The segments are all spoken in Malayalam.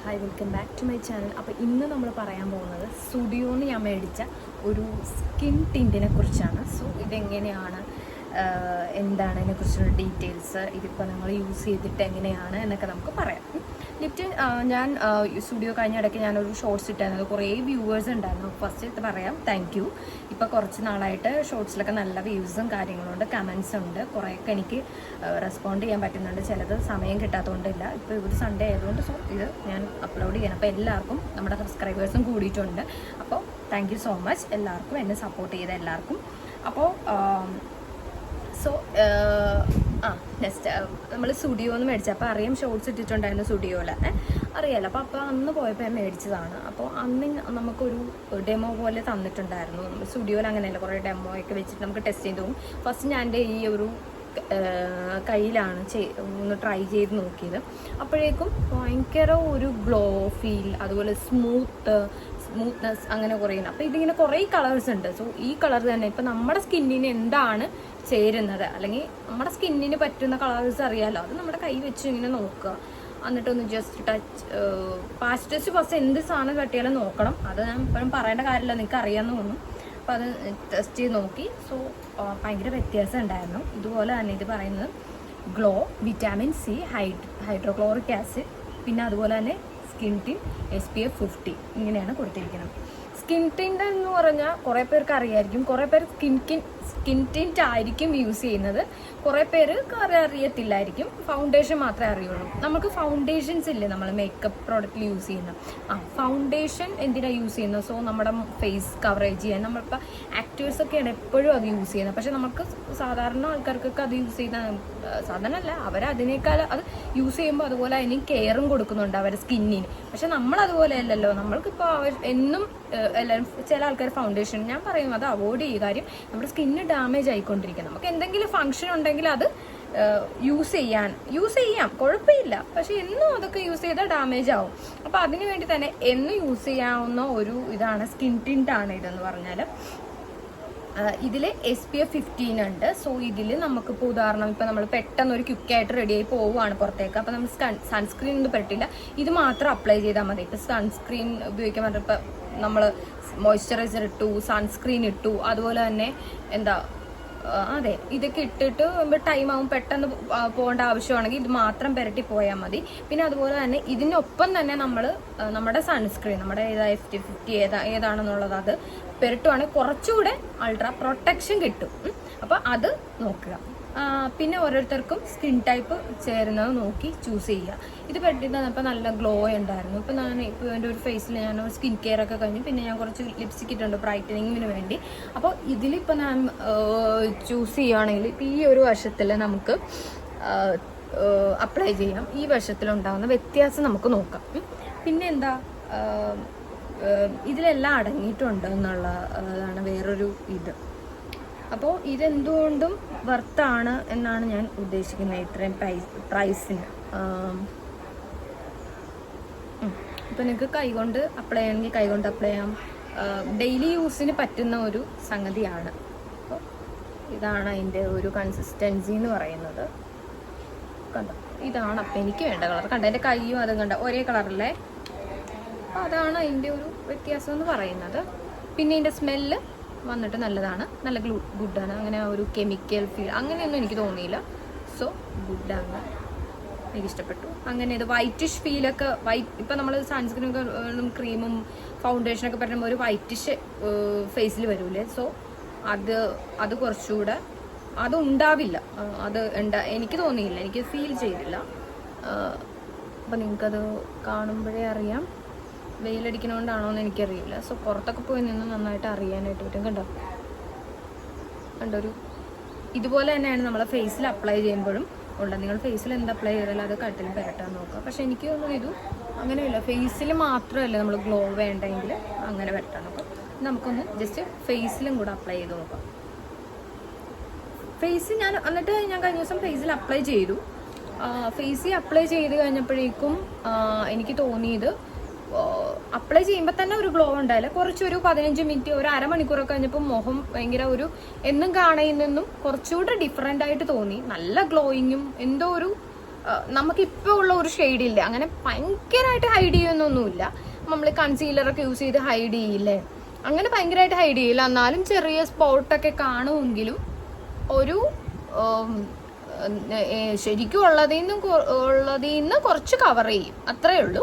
Hi, welcome back to my channel. അപ്പോൾ ഇന്ന് നമ്മൾ പറയാൻ പോകുന്നത് സ്റ്റുഡിയോന്ന് ഞാൻ മേടിച്ച ഒരു സ്കിൻ ടിൻറ്റിനെ കുറിച്ചാണ്. സോ ഇതെങ്ങനെയാണ്, എന്താണ് ഇതിനെക്കുറിച്ചുള്ള ഡീറ്റെയിൽസ്, ഇതിപ്പോൾ നമ്മൾ യൂസ് ചെയ്തിട്ട് എങ്ങനെയാണ് എന്നൊക്കെ നമുക്ക് പറയാം. ലിഫ്റ്റ് ഞാൻ സ്റ്റുഡിയോ കഴിഞ്ഞ ഇടയ്ക്ക് ഞാനൊരു ഷോർട്സ് ഇട്ടായിരുന്നു. കുറേ വ്യൂവേഴ്സ് ഉണ്ടായിരുന്നു. ഫസ്റ്റ് ഇത് പറയാം, താങ്ക് യു. ഇപ്പോൾ കുറച്ച് നാളായിട്ട് ഷോർട്സിലൊക്കെ നല്ല വ്യൂസും കാര്യങ്ങളുണ്ട്, കമൻസ് ഉണ്ട്. കുറേയൊക്കെ എനിക്ക് റെസ്പോണ്ട് ചെയ്യാൻ പറ്റുന്നുണ്ട്. ചിലത് സമയം കിട്ടാത്തതുകൊണ്ടില്ല. ഇപ്പോൾ ഒരു സൺഡേ ആയതുകൊണ്ട് സോ ഇത് ഞാൻ അപ്ലോഡ് ചെയ്യണം. അപ്പോൾ എല്ലാവർക്കും നമ്മുടെ സബ്സ്ക്രൈബേഴ്സും കൂടിയിട്ടുണ്ട്. അപ്പോൾ താങ്ക് യു സോ മച്ച് എല്ലാവർക്കും, എന്നെ സപ്പോർട്ട് ചെയ്ത എല്ലാവർക്കും. അപ്പോൾ നെക്സ്റ്റ് നമ്മൾ സ്റ്റുഡിയോന്ന് മേടിച്ചപ്പോൾ അറിയാം, ഷോർട്സ് ഇട്ടിട്ടുണ്ടായിരുന്നു സ്റ്റുഡിയോയിൽ, അറിയാമല്ലോ. അപ്പോൾ അന്ന് പോയപ്പോൾ ഞാൻ മേടിച്ചതാണ്. അപ്പോൾ അന്ന് നമുക്കൊരു ഡെമോ പോലെ തന്നിട്ടുണ്ടായിരുന്നു. നമ്മൾ സ്റ്റുഡിയോയിൽ അങ്ങനെയല്ല, കുറേ ഡെമോ ഒക്കെ വെച്ചിട്ട് നമുക്ക് ടെസ്റ്റ് ചെയ്ത് പോകും. ഫസ്റ്റ് ഞാൻ എൻ്റെ ഈ ഒരു കയ്യിലാണ് ഒന്ന് ട്രൈ ചെയ്ത് നോക്കിയത്. അപ്പോഴേക്കും ഭയങ്കര ഒരു ഗ്ലോ ഫീൽ, അതുപോലെ സ്മൂത്ത്നെസ് അങ്ങനെ കുറേ. അപ്പോൾ ഇതിങ്ങനെ കുറേ കളേഴ്സ് ഉണ്ട്. സോ ഈ കളർ തന്നെ ഇപ്പം നമ്മുടെ സ്കിന്നിന് എന്താണ് ചേരുന്നത്, അല്ലെങ്കിൽ നമ്മുടെ സ്കിന്നിന് പറ്റുന്ന കളേഴ്സ് അറിയാമല്ലോ, അത് നമ്മുടെ കൈ വെച്ച് ഇങ്ങനെ നോക്കുക. എന്നിട്ടൊന്ന് ജസ്റ്റ് പാച്ച് ടെസ്റ്റ് ഫസ്റ്റ് എന്ത് സാധനം തട്ടിയാലും നോക്കണം. അത് ഞാൻ ഇപ്പോഴും പറയേണ്ട കാര്യമില്ല, നിങ്ങൾക്ക് അറിയാമെന്ന് തോന്നും. അപ്പോൾ അത് ടെസ്റ്റ് ചെയ്ത് നോക്കി. സോ ഭയങ്കര വ്യത്യാസം ഉണ്ടായിരുന്നു. ഇതുപോലെ തന്നെ ഇത് പറയുന്നത് glow, vitamin C, hydrochloric acid, പിന്നെ അതുപോലെ തന്നെ സ്കിൻ ടിൻ, SPF 50 ഇങ്ങനെയാണ് കൊടുത്തിരിക്കുന്നത്. സ്കിൻ ടിൻ്റ് എന്ന് പറഞ്ഞാൽ കുറേ പേർക്ക് അറിയായിരിക്കും. കുറേ പേർ സ്കിൻ ടിൻ്റ് ആയിരിക്കും യൂസ് ചെയ്യുന്നത്. കുറേ പേര് അറിയത്തില്ലായിരിക്കും. ഫൗണ്ടേഷൻ മാത്രമേ അറിയുള്ളൂ. നമുക്ക് ഫൗണ്ടേഷൻസ് ഇല്ലേ, നമ്മൾ മേക്കപ്പ് പ്രോഡക്റ്റിൽ യൂസ് ചെയ്യുന്ന ഫൗണ്ടേഷൻ എന്തിനാണ് യൂസ് ചെയ്യുന്നത്? സോ നമ്മുടെ ഫേസ് കവറേജ് ചെയ്യാൻ നമ്മളിപ്പോൾ ആക്ടേഴ്സൊക്കെയാണ് എപ്പോഴും അത് യൂസ് ചെയ്യുന്നത്. പക്ഷെ നമുക്ക് സാധാരണ ആൾക്കാർക്കൊക്കെ അത് യൂസ് ചെയ്യുന്ന സാധാരണ അല്ല, അവരതിനേക്കാൾ അത് യൂസ് ചെയ്യുമ്പോൾ അതുപോലെ അതിന് കെയറും കൊടുക്കുന്നുണ്ട് അവരുടെ സ്കിന്നിന്. പക്ഷെ നമ്മളതുപോലെ അല്ലല്ലോ. നമ്മൾക്കിപ്പോൾ എന്നും എല്ലാവരും, ചില ആൾക്കാർ ഫൗണ്ടേഷൻ, ഞാൻ പറയും അത് അവോയ്ഡ് ചെയ്യുക. കാര്യം നമ്മുടെ സ്കിന്ന് ഡാമേജ് ആയിക്കൊണ്ടിരിക്കും. നമുക്ക് എന്തെങ്കിലും ഫംഗ്ഷൻ ഉണ്ടെങ്കിൽ അത് യൂസ് ചെയ്യാം, കുഴപ്പമില്ല. പക്ഷെ എന്നും അതൊക്കെ യൂസ് ചെയ്താൽ ഡാമേജ് ആവും. അപ്പോൾ അതിന് വേണ്ടി തന്നെ എന്നും യൂസ് ചെയ്യാവുന്ന ഒരു ഇതാണ് സ്കിൻ ടിൻ്റാണ് ഇതെന്ന് പറഞ്ഞാൽ. ഇതിൽ SPF 15 ഉണ്ട്. സോ ഇതിൽ നമുക്കിപ്പോൾ ഉദാഹരണം, ഇപ്പോൾ നമ്മൾ പെട്ടെന്ന് ഒരു ക്വിക്കായിട്ട് റെഡിയായി പോവുകയാണ് പുറത്തേക്ക്, അപ്പോൾ നമ്മൾ സൺസ്ക്രീൻ ഒന്നും പറ്റില്ല, ഇത് മാത്രം അപ്ലൈ ചെയ്താൽ മതി. ഇപ്പോൾ സൺസ്ക്രീൻ ഉപയോഗിക്കാൻ പറഞ്ഞപ്പോൾ നമ്മൾ മോയ്സ്ചറൈസർ ഇട്ടു, സൺസ്ക്രീൻ ഇട്ടു, അതുപോലെ തന്നെ അതെ ഇതൊക്കെ ഇട്ടിട്ട് ടൈം ആവും, പെട്ടെന്ന് പോകേണ്ട ആവശ്യമാണെങ്കിൽ ഇത് മാത്രം പുരട്ടി പോയാൽ മതി. പിന്നെ അതുപോലെ തന്നെ ഇതിനൊപ്പം തന്നെ നമ്മൾ നമ്മുടെ സൺസ്ക്രീൻ, നമ്മുടെ SPF 50 ഏതാണെന്നുള്ളത് അത് പുരട്ടുവാണെങ്കിൽ കുറച്ചുകൂടെ അൾട്രാ പ്രൊട്ടക്ഷൻ കിട്ടും. അപ്പോൾ അത് നോക്കുക. പിന്നെ ഓരോരുത്തർക്കും സ്കിൻ ടൈപ്പ് ചേരുന്നത് നോക്കി ചൂസ് ചെയ്യുക. ഇത് പെട്ടിട്ട് നല്ല ഗ്ലോ ഉണ്ടായിരുന്നു. ഇപ്പോൾ എൻ്റെ ഒരു ഫേസിൽ ഞാൻ സ്കിൻ കെയർ ഒക്കെ കഴിഞ്ഞു. പിന്നെ ഞാൻ കുറച്ച് ലിപ്സ്റ്റിക് ഇട്ടുണ്ട് ബ്രൈറ്റനിങ്ങിന് വേണ്ടി. അപ്പോൾ ഇതിലിപ്പോൾ ഞാൻ ചൂസ് ചെയ്യുകയാണെങ്കിൽ ഇപ്പോൾ ഈ ഒരു വശത്തിൽ നമുക്ക് അപ്ലൈ ചെയ്യാം. ഈ വശത്തിലുണ്ടാകുന്ന വ്യത്യാസം നമുക്ക് നോക്കാം. പിന്നെ ഇതിലെല്ലാം അടങ്ങിയിട്ടുണ്ട് എന്നുള്ളതാണ് വേറൊരു ഇത്. അപ്പോൾ ഇതെന്തുകൊണ്ടും വർത്താണ് എന്നാണ് ഞാൻ ഉദ്ദേശിക്കുന്നത്, ഇത്രയും പ്രൈസിന്. ഇപ്പോൾ നിങ്ങൾക്ക് കൈകൊണ്ട് അപ്ലൈ ചെയ്യണമെങ്കിൽ കൈകൊണ്ട് അപ്ലൈ ചെയ്യാം. ഡെയിലി യൂസിന് പറ്റുന്ന ഒരു സംഗതിയാണ്. അപ്പോൾ ഇതാണ് അതിൻ്റെ ഒരു കൺസിസ്റ്റൻസി എന്ന് പറയുന്നത്. കണ്ടോ, ഇതാണ് അപ്പം എനിക്ക് വേണ്ട കളർ. കണ്ടോ, എൻ്റെ കൈയും അതും കണ്ട ഒരേ കളറല്ലേ. അപ്പോൾ അതാണ് അതിൻ്റെ ഒരു വ്യത്യാസം എന്ന് പറയുന്നത്. പിന്നെ ഇതിൻ്റെ സ്മെല്ല് വന്നിട്ട് നല്ലതാണ്, നല്ല ഗുഡാണ്. അങ്ങനെ ഒരു കെമിക്കൽ ഫീൽ അങ്ങനെയൊന്നും എനിക്ക് തോന്നിയില്ല. സോ ഗുഡാണ്, എനിക്കിഷ്ടപ്പെട്ടു. അങ്ങനെ ഇത് വൈറ്റിഷ് ഫീലൊക്കെ, ഇപ്പം നമ്മൾ സൺസ്ക്രീനൊക്കെ ക്രീമും ഫൗണ്ടേഷനൊക്കെ പറ്റുമ്പോൾ ഒരു വൈറ്റിഷ് ഫേസിൽ വരൂലേ. സോ അത് കുറച്ചുകൂടെ അതുണ്ടാവില്ല. എനിക്ക് തോന്നിയില്ല, എനിക്ക് ഫീൽ ചെയ്തില്ല. അപ്പം നിങ്ങൾക്കത് കാണുമ്പോഴേ അറിയാം. വെയിലടിക്കണോണ്ടാണോ എന്ന് എനിക്കറിയില്ല. സോ പുറത്തൊക്കെ പോയി നിന്ന് നന്നായിട്ട് അറിയാനായിട്ട് പറ്റും. കണ്ടോ, ഇതുപോലെ തന്നെയാണ് നമ്മളെ ഫേസിൽ അപ്ലൈ ചെയ്യുമ്പോഴും ഉള്ളത്. നിങ്ങൾ ഫേസിൽ എന്ത് അപ്ലൈ ചെയ്താലും അത് കട്ടിൽ പുരട്ടാൻ നോക്കുക. പക്ഷെ എനിക്ക് തോന്നുന്നു ഇത് അങ്ങനെയില്ല, ഫേസിൽ മാത്രമല്ല നമ്മൾ ഗ്ലോ വേണ്ടെങ്കിൽ അങ്ങനെ പുരട്ടാൻ നോക്കാം. നമുക്കൊന്ന് ജസ്റ്റ് ഫേസിലും കൂടെ അപ്ലൈ ചെയ്ത് നോക്കാം. ഫേസ് ഞാൻ കഴിഞ്ഞ ദിവസം ഫേസിൽ അപ്ലൈ ചെയ്തു. ഫേസിൽ അപ്ലൈ ചെയ്ത് കഴിഞ്ഞപ്പോഴേക്കും എനിക്ക് തോന്നിയത് അപ്ലൈ ചെയ്യുമ്പോൾ തന്നെ ഒരു ഗ്ലോ ഉണ്ടായില്ല. കുറച്ചൊരു 15 മിനിറ്റ്, ഒരു അരമണിക്കൂറൊക്കെ കഴിഞ്ഞപ്പോൾ മുഖം ഭയങ്കര എന്നും കാണുന്നതിൽ നിന്നും കുറച്ചുകൂടെ ഡിഫറെൻ്റ് ആയിട്ട് തോന്നി. നല്ല ഗ്ലോയിങ്ങും എന്തോ ഒരു നമുക്കിപ്പോൾ ഉള്ള ഒരു ഷെയ്ഡില്ല, അങ്ങനെ ഭയങ്കരമായിട്ട് ഹൈഡ് ചെയ്യുന്നൊന്നുമില്ല. നമ്മൾ കൺസീലറൊക്കെ യൂസ് ചെയ്ത് ഹൈഡ് ചെയ്യില്ലേ, അങ്ങനെ ഭയങ്കരമായിട്ട് ഹൈഡ് ചെയ്യില്ല. എന്നാലും ചെറിയ സ്പോട്ടൊക്കെ കാണുമെങ്കിലും ഒരു ശരിക്കും ഉള്ളതിൽ നിന്ന് കുറച്ച് കവർ ചെയ്യും, അത്രേ ഉള്ളൂ.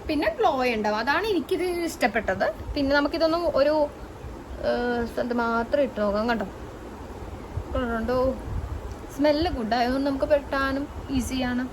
പിന്നെ ഗ്ലോ ഉണ്ടാവും, അതാണ് എനിക്കിത് ഇഷ്ടപ്പെട്ടത്. പിന്നെ നമുക്കിതൊന്നും ഒരു സ്ഥലത്ത് മാത്രം ഇട്ട് നോക്കാം. കണ്ടോ, സ്മെല്ല് ഗുഡായതുകൊണ്ട് നമുക്ക് പെട്ടാനും ഈസിയാണ്.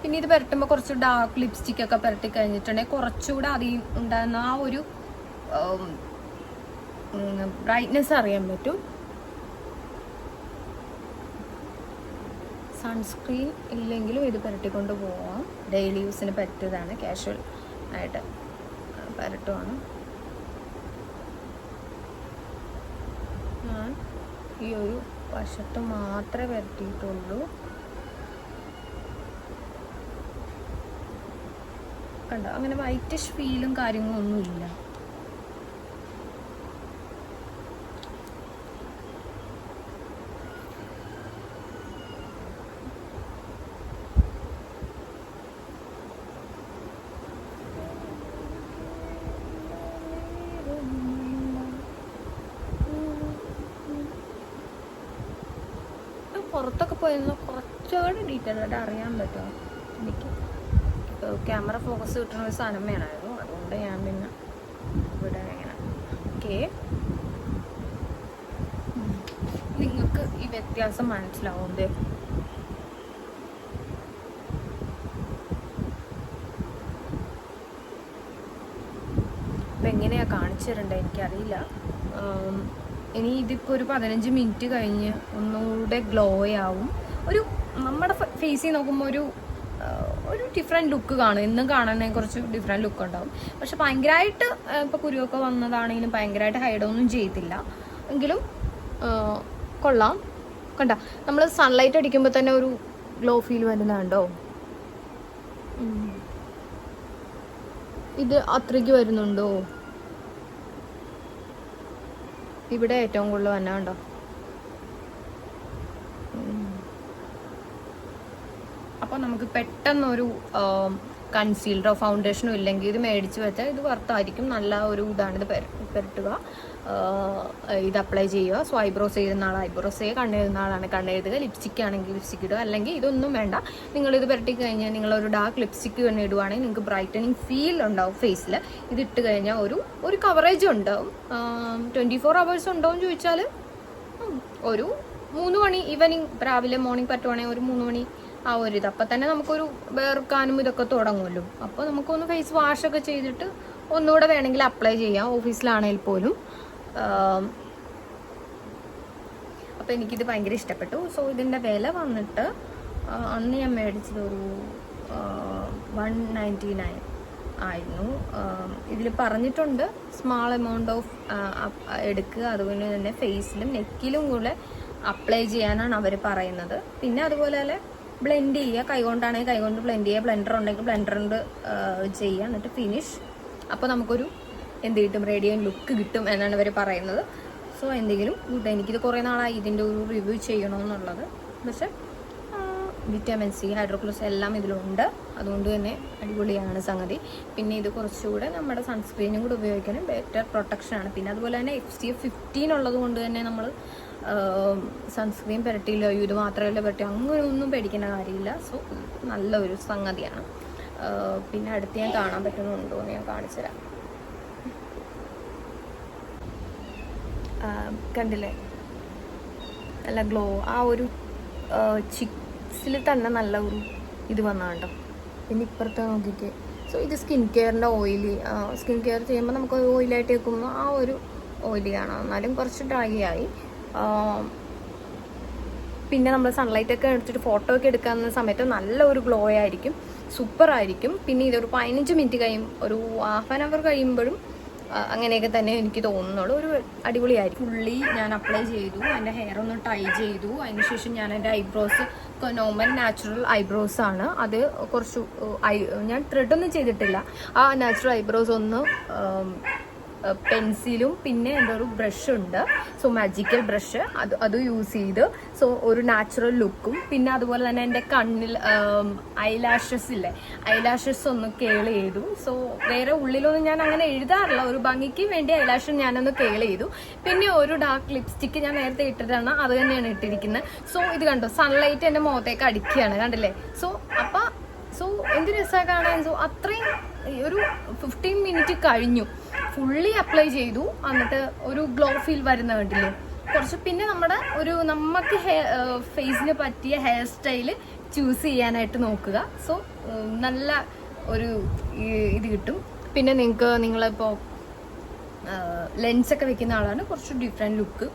പിന്നെ ഇത് പുരട്ടുമ്പോൾ കുറച്ച് ഡാർക്ക് ലിപ്സ്റ്റിക് ഒക്കെ പുരട്ടി കഴിഞ്ഞിട്ടുണ്ടെങ്കിൽ കുറച്ചുകൂടെ അതിൽ ഉണ്ടാകുന്ന ആ ഒരു ബ്രൈറ്റ്നെസ് അറിയാൻ പറ്റും. സൺസ്ക്രീൻ ഇല്ലെങ്കിലും ഇത് പുരട്ടിക്കൊണ്ട് പോവാം, ഡെയിലി യൂസിന് പറ്റിയതാണ്, കാഷ്വൽ ആയിട്ട് പുരട്ടുവാണ്. ഞാൻ ഈ ഒരു വശത്ത് മാത്രമേ പുരട്ടിയിട്ടുള്ളൂ. കണ്ടോ, അങ്ങനെ വൈറ്റിഷ് ഫീലും കാര്യങ്ങളും ഒന്നുമില്ല. പുറത്തൊക്കെ പോയിരുന്ന കുറച്ചുകൂടി ഡീറ്റെയിൽ ആയിട്ട് അറിയാൻ പറ്റുമോ എനിക്ക്. ക്യാമറ ഫോക്കസ് കിട്ടുന്ന ഒരു സാധനം വേണമായിരുന്നു, അതുകൊണ്ട് ഞാൻ പിന്നെ ഇവിടെ ഇങ്ങനെ. ഓക്കെ, നിങ്ങൾക്ക് ഈ വ്യത്യാസം മനസ്സിലാവുന്നത്? അപ്പം എങ്ങനെയാണ് കാണിച്ചു തരേണ്ടത് എനിക്കറിയില്ല. ഇനി ഇതിപ്പോൾ ഒരു 15 മിനിറ്റ് കഴിഞ്ഞ് ഒന്നുകൂടെ ഗ്ലോ ആവും. ഒരു നമ്മുടെ ഫേസിൽ നോക്കുമ്പോൾ ഒരു ഡിഫറെൻറ്റ് ലുക്ക് കാണും, എന്നും കാണാനേ കുറച്ച് ഡിഫറെൻറ്റ് ലുക്ക് ഉണ്ടാവും. പക്ഷെ ഭയങ്കരമായിട്ട് ഇപ്പോൾ കുരുവൊക്കെ വന്നതാണെങ്കിലും ഭയങ്കരമായിട്ട് ഹൈഡൊന്നും ചെയ്തില്ല, എങ്കിലും കൊള്ളാം. കണ്ട, നമ്മൾ സൺലൈറ്റ് അടിക്കുമ്പോൾ തന്നെ ഒരു ഗ്ലോ ഫീൽ വരുന്നുണ്ടോ? ഇത് അത്രയ്ക്ക് വരുന്നുണ്ടോ? ഇവിടെ ഏറ്റവും കൂടുതൽ വന്നുണ്ടോ? അപ്പോൾ നമുക്ക് പെട്ടെന്നൊരു കൺസീലറോ ഫൗണ്ടേഷനോ ഇല്ലെങ്കിൽ ഇത് മേടിച്ച് വെച്ചാൽ ഇത് വർത്തായിരിക്കും. നല്ല ഒരു ഇതാണ്. ഇത് പുരട്ടുക, ഇത് അപ്ലൈ ചെയ്യുക. സോ ഐബ്രോസ് ചെയ്യുന്ന ആൾ ഐബ്രോസ് ചെയ്യുക, കണ്ണെഴുതുന്ന ആളാണ് കണ്ണെഴുതുക, ലിപ്സ്റ്റിക് ആണെങ്കിൽ ലിപ്സ്റ്റിക് ഇടുക. അല്ലെങ്കിൽ ഇതൊന്നും വേണ്ട, നിങ്ങളിത് പുരട്ടി കഴിഞ്ഞാൽ നിങ്ങളൊരു ഡാർക്ക് ലിപ്സ്റ്റിക് തന്നെ ഇടുവാണെങ്കിൽ നിങ്ങൾക്ക് ബ്രൈറ്റനിങ് ഫീൽ ഉണ്ടാവും ഫേസിൽ. ഇത് ഇട്ട് കഴിഞ്ഞാൽ ഒരു കവറേജ് ഉണ്ടാവും. 24 hours ഉണ്ടോ എന്ന് ചോദിച്ചാൽ ഒരു 3 മണി ഈവനിങ്, രാവിലെ മോർണിംഗ് പറ്റുവാണെങ്കിൽ ഒരു 3 മണി ആ ഒരു ഇത്. അപ്പം തന്നെ നമുക്കൊരു വേർക്കാനും ഇതൊക്കെ തുടങ്ങുമല്ലോ. അപ്പോൾ നമുക്കൊന്ന് ഫേസ് വാഷൊക്കെ ചെയ്തിട്ട് ഒന്നുകൂടെ വേണമെങ്കിൽ അപ്ലൈ ചെയ്യാം, ഓഫീസിലാണെങ്കിൽ പോലും. അപ്പോൾ എനിക്കിത് ഭയങ്കര ഇഷ്ടപ്പെട്ടു. സോ ഇതിൻ്റെ വില വന്നിട്ട് അന്ന് ഞാൻ മേടിച്ചത് ഒരു 199 ആയിരുന്നു. ഇതിൽ പറഞ്ഞിട്ടുണ്ട് സ്മാൾ എമൗണ്ട് ഓഫ് എടുക്കുക, അതുപോലെ തന്നെ ഫേസിലും നെക്കിലും കൂടെ അപ്ലൈ ചെയ്യാനാണ് അവർ പറയുന്നത്. പിന്നെ അതുപോലെ തന്നെ ബ്ലെൻഡ് ചെയ്യുക, കൈകൊണ്ടാണെങ്കിൽ കൈകൊണ്ട് ബ്ലെൻഡ് ചെയ്യുക, ബ്ലെൻഡർ ഉണ്ടെങ്കിൽ ബ്ലെൻഡർ കൊണ്ട് ചെയ്യുക, എന്നിട്ട് ഫിനിഷ്. അപ്പോൾ നമുക്കൊരു എന്ത് കിട്ടും, റേഡിയൻ ലുക്ക് കിട്ടും എന്നാണ് ഇവർ പറയുന്നത്. സോ എന്തെങ്കിലും ഗുഡ്. എനിക്കിത് കുറേ നാളായി ഇതിൻ്റെ ഒരു റിവ്യൂ ചെയ്യണമെന്നുള്ളത്. പക്ഷെ വിറ്റാമിൻ സി, ഹൈഡ്രോക്ലോസ് എല്ലാം ഇതിലുണ്ട്, അതുകൊണ്ട് തന്നെ അടിപൊളിയാണ് സംഗതി. പിന്നെ ഇത് കുറച്ചുകൂടെ നമ്മുടെ സൺസ്ക്രീനും കൂടെ ഉപയോഗിക്കാനും ബെറ്റർ പ്രൊട്ടക്ഷനാണ്. പിന്നെ അതുപോലെ തന്നെ SPF 15 ഉള്ളത് കൊണ്ട് തന്നെ നമ്മൾ സൺസ്ക്രീൻ പുരട്ടിയില്ലോ ഇത് മാത്രമല്ല പുരട്ടി അങ്ങനെ ഒന്നും പേടിക്കേണ്ട കാര്യമില്ല. സോ നല്ലൊരു സംഗതിയാണ്. പിന്നെ അടുത്ത് ഞാൻ കാണാൻ പറ്റുന്നുണ്ടോ എന്ന് ഞാൻ കാണിച്ചു തരാം. കണ്ടില്ലേ, നല്ല ഗ്ലോ, ആ ഒരു ചിക്സിൽ തന്നെ നല്ല ഒരു ഇത് വന്നാണ്ടോ. പിന്നെ ഇപ്പുറത്തെ നോക്കിയിട്ട്, സോ ഇത് സ്കിൻ കെയറിൻ്റെ ഓയിലി, സ്കിൻ കെയർ ചെയ്യുമ്പോൾ നമുക്ക് ഓയിലായിട്ട് വെക്കുമ്പോൾ ആ ഒരു ഓയിലിയാണ്, എന്നാലും കുറച്ച് ഡ്രൈ ആയി. പിന്നെ നമ്മൾ സൺലൈറ്റൊക്കെ എടുത്തിട്ട് ഫോട്ടോ ഒക്കെ എടുക്കുന്ന സമയത്ത് നല്ല ഒരു ഗ്ലോ ആയിരിക്കും, സൂപ്പറായിരിക്കും. പിന്നെ ഇതൊരു 15 മിനിറ്റ് കഴിയും, ഒരു ½ hour കഴിയുമ്പോഴും അങ്ങനെയൊക്കെ തന്നെ എനിക്ക് തോന്നുന്നുള്ളൂ. ഒരു അടിപൊളിയായിരിക്കും. ഫുള്ളി ഞാൻ അപ്ലൈ ചെയ്തു, എൻ്റെ ഹെയർ ഒന്ന് ടൈ ചെയ്തു. അതിനുശേഷം ഞാൻ എൻ്റെ ഐബ്രോസ് നോർമൽ നാച്ചുറൽ ഐബ്രോസ് ആണ്. അത് കുറച്ച് ഞാൻ ത്രെഡൊന്നും ചെയ്തിട്ടില്ല. ആ നാച്ചുറൽ ഐബ്രോസ് ഒന്ന് പെൻസിലും പിന്നെ എൻ്റെ ഒരു ബ്രഷ് ഉണ്ട്, സോ മാജിക്കൽ ബ്രഷ്, അത് യൂസ് ചെയ്ത് സോ ഒരു നാച്ചുറൽ ലുക്കും. പിന്നെ അതുപോലെ തന്നെ എൻ്റെ കണ്ണിൽ ഐലാഷസ് ഇല്ലേ, ഐലാഷസ് ഒന്ന് കേൾ ചെയ്തു. സോ വേറെ ഉള്ളിലൊന്നും ഞാൻ അങ്ങനെ എഴുതാറില്ല, ഒരു ഭംഗിക്ക് വേണ്ടി ഐലാഷ് ഞാനൊന്ന് കേൾ ചെയ്തു. പിന്നെ ഒരു ഡാർക്ക് ലിപ്സ്റ്റിക്ക് ഞാൻ നേരത്തെ ഇട്ടിട്ടാണ്, അത് തന്നെയാണ് ഇട്ടിരിക്കുന്നത്. സോ ഇത് കണ്ടോ, സൺലൈറ്റ് എൻ്റെ മുഖത്തേക്ക് അടിക്കുകയാണ്, കണ്ടില്ലേ? സോ എന്ത് രസമാണ് കാണാൻ. സോ അത്രയും ഒരു 15 മിനിറ്റ് കഴിഞ്ഞു, ഫുള്ളി അപ്ലൈ ചെയ്തു. എന്നിട്ട് ഒരു ഗ്ലോ ഫീൽ വരുന്ന കണ്ടില്ലേ കുറച്ച്. പിന്നെ നമുക്ക് ഫേസിന് പറ്റിയ ഹെയർ സ്റ്റൈല് ചൂസ് ചെയ്യാനായിട്ട് നോക്കുക. സോ നല്ല ഒരു ഇത് കിട്ടും. പിന്നെ നിങ്ങളിപ്പോൾ ലെൻസൊക്കെ വെക്കുന്ന ആളാണ്, കുറച്ച് ഡിഫറെൻറ്റ് ലുക്ക്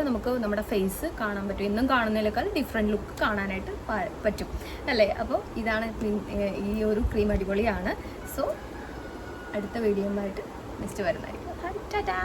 നമുക്ക് നമ്മുടെ ഫേസ് കാണാൻ പറ്റും. എന്നും കാണുന്നതിനേക്കാൾ ഡിഫറെൻറ്റ് ലുക്ക് കാണാനായിട്ട് പറ്റും അല്ലേ? അപ്പോൾ ഇതാണ് ഈ ഒരു ക്രീം, അടിപൊളിയാണ്. സോ അടുത്ത വീഡിയോയുമായിട്ട് നെക്സ്റ്റ് വരുന്നതായിരിക്കും. ടാറ്റാ.